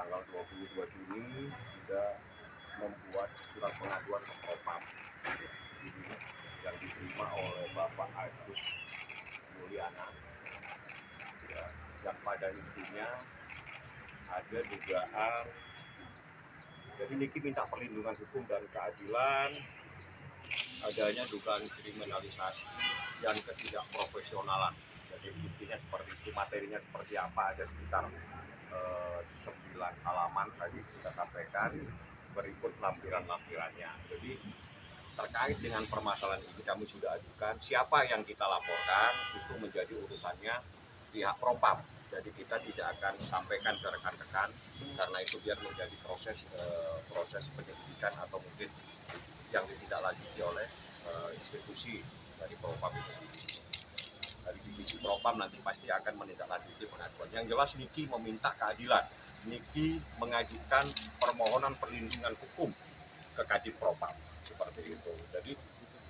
tanggal 22 Juni sudah membuat surat pengaduan ke Propam yang diterima oleh Bapak Agus Mulyana, ya, yang pada intinya ada dugaan. Jadi Niki minta perlindungan hukum dan keadilan, adanya dugaan kriminalisasi dan ketidakprofesionalan. Jadi intinya seperti itu, materinya seperti apa, ada sekitar 9 halaman tadi kita sampaikan, berikut lampiran-lampirannya. Jadi terkait dengan permasalahan ini kami sudah ajukan, siapa yang kita laporkan itu menjadi urusannya pihak Propam. Jadi kita tidak akan sampaikan ke rekan-rekan karena itu biar menjadi proses penyelidikan atau mungkin yang ditindaklanjuti oleh institusi dari Propam itu. Dari divisi Propam nanti pasti akan menindaklanjuti pengaduan. Yang jelas Niki meminta keadilan. Niki mengajukan permohonan perlindungan hukum ke Kadif Propam seperti itu. Jadi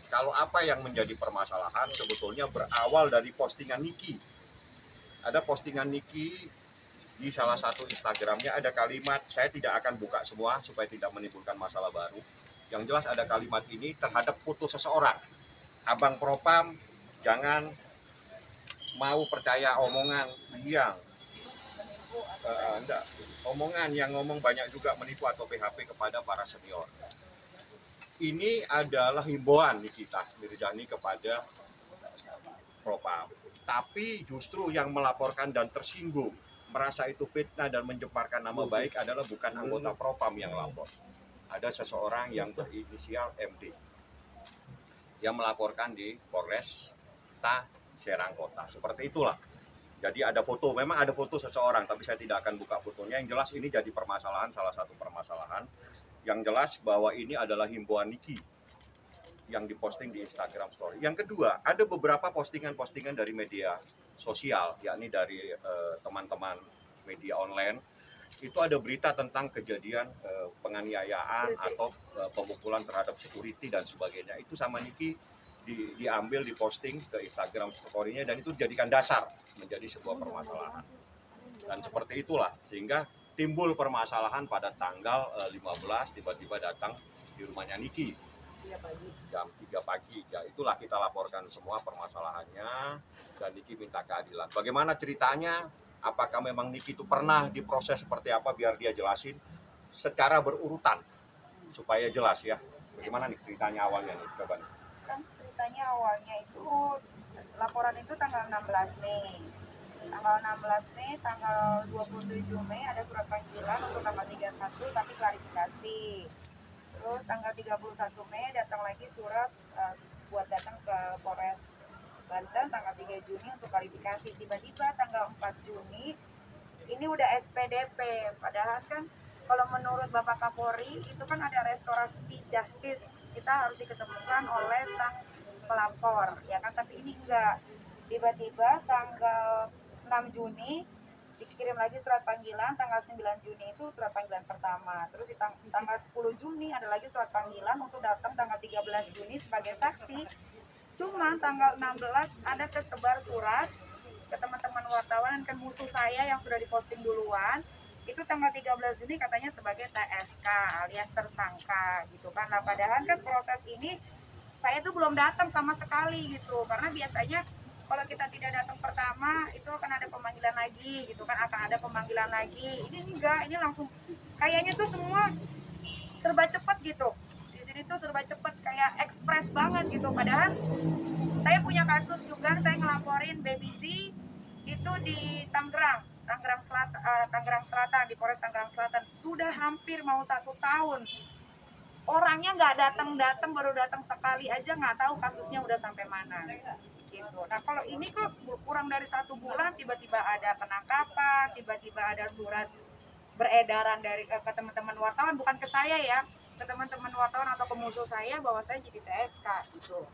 kalau apa yang menjadi permasalahan sebetulnya berawal dari postingan Niki. Ada postingan Niki di salah satu Instagramnya, ada kalimat, saya tidak akan buka semua supaya tidak menimbulkan masalah baru. Yang jelas ada kalimat ini terhadap foto seseorang. Abang Propam jangan mau percaya omongan yang ngomong banyak juga menipu atau PHP kepada para senior. Ini adalah himbauan Nikita Mirzani kepada Propam. Tapi justru yang melaporkan dan tersinggung, merasa itu fitnah dan mencemarkan nama baik adalah bukan anggota Propam yang lapor. Ada seseorang yang berinisial MD yang melaporkan di Polres Serang Kota. Seperti itulah. Jadi ada foto, memang ada foto seseorang, tapi saya tidak akan buka fotonya. Yang jelas ini jadi permasalahan, salah satu permasalahan. Yang jelas bahwa ini adalah himbauan Niki yang diposting di Instagram Story. Yang kedua, ada beberapa postingan-postingan dari media sosial, yakni dari teman-teman media online. Itu ada berita tentang kejadian penganiayaan atau pemukulan terhadap security dan sebagainya. Itu sama Niki diambil, diposting ke Instagram Story-nya, dan itu dijadikan dasar menjadi sebuah permasalahan. Dan seperti itulah, sehingga timbul permasalahan pada tanggal 15, tiba-tiba datang di rumahnya Niki jam 3 pagi. Ya, itulah kita laporkan semua permasalahannya, dan Niki minta keadilan. Bagaimana ceritanya? Apakah memang Niki itu pernah diproses seperti apa? Biar dia jelasin secara berurutan supaya jelas ya. Bagaimana nih ceritanya awalnya nih? Coba. Kan ceritanya awalnya itu laporan itu tanggal 16 Mei. Tanggal 16 Mei, tanggal 27 Mei ada surat panggilan untuk tanggal 31 tapi klarifikasi. Terus tanggal 31 Mei datang lagi surat buat datang ke Polres Banten tanggal 3 Juni untuk klarifikasi. Tiba-tiba tanggal 4 Juni ini udah SPDP. Padahal kan kalau menurut Bapak Kapolri itu kan ada restorasi justice, kita harus diketemukan oleh sang pelapor, ya kan? Tapi ini enggak. Tiba-tiba tanggal 6 Juni dikirim lagi surat panggilan, tanggal 9 Juni itu surat panggilan pertama. Terus di tanggal 10 Juni ada lagi surat panggilan untuk datang tanggal 13 Juni sebagai saksi. Cuma tanggal 16 ada tersebar surat ke teman-teman wartawan, kan musuh saya yang sudah diposting duluan. Itu tanggal 13 Juni katanya sebagai TSK alias tersangka gitu kan. Nah padahal kan proses ini saya tuh belum datang sama sekali gitu. Karena biasanya kalau kita tidak datang pertama itu akan ada pemanggilan lagi gitu kan, akan ada pemanggilan lagi. Ini enggak, ini langsung kayaknya tuh semua serba cepat gitu. Di sini tuh serba cepat, kayak ekspres banget gitu. Padahal saya punya kasus juga, saya ngelaporin Baby Z itu di Tangerang Selatan, di Polres Tangerang Selatan. Sudah hampir mau 1 tahun. Orangnya nggak datang, baru datang sekali aja, nggak tahu kasusnya udah sampai mana. Gitu. Nah kalau ini kok kurang dari 1 bulan tiba-tiba ada penangkapan, tiba-tiba ada surat beredaran dari ke teman-teman wartawan, bukan ke saya ya, ke teman-teman wartawan atau ke musuh saya bahwa saya jadi TSK gitu.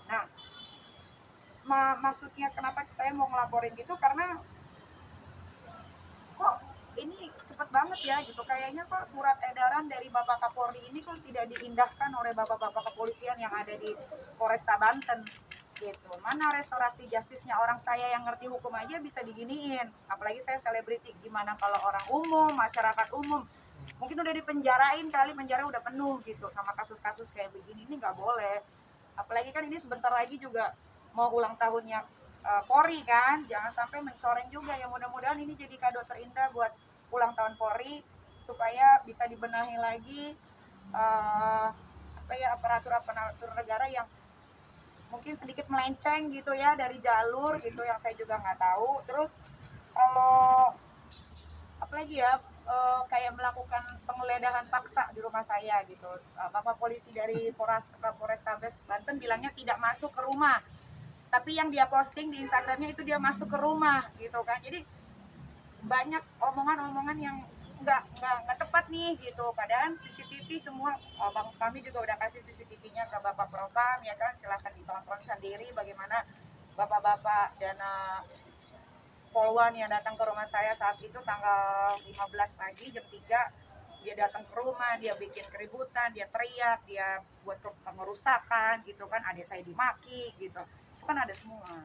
Nah maksudnya kenapa saya mau ngelaporin gitu, karena kok ini cepet banget ya gitu. Kayaknya kok surat edaran dari Bapak Kapolri ini kok tidak diindahkan oleh bapak-bapak kepolisian yang ada di Polresta Banten gitu. Mana restorasi justisnya, orang saya yang ngerti hukum aja bisa diginiin, apalagi saya selebriti. Gimana kalau orang umum, masyarakat umum, mungkin udah dipenjarain kali, penjara udah penuh gitu sama kasus-kasus kayak begini. Ini nggak boleh, apalagi kan ini sebentar lagi juga mau ulang tahunnya Polri kan, jangan sampai mencoreng juga. Ya mudah-mudahan ini jadi kado terindah buat ulang tahun Polri, supaya bisa dibenahi lagi apa ya, aparatur negara yang mungkin sedikit melenceng gitu ya dari jalur gitu, yang saya juga nggak tahu. Terus kalau apalagi ya, kayak melakukan penggeledahan paksa di rumah saya gitu. Bapak polisi dari Polrestabes Banten bilangnya tidak masuk ke rumah, tapi yang dia posting di Instagramnya itu dia masuk ke rumah gitu kan. Jadi banyak omongan-omongan yang nggak tepat nih gitu. Padahal CCTV semua, bang, kami juga udah kasih CCTV-nya ke Bapak Propam ya kan, silahkan ditonton sendiri bagaimana bapak-bapak dan Polwan yang datang ke rumah saya saat itu tanggal 15 pagi jam 3. Dia datang ke rumah, dia bikin keributan, dia teriak, dia buat pengerusakan gitu kan, adik saya dimaki gitu, itu kan ada semua.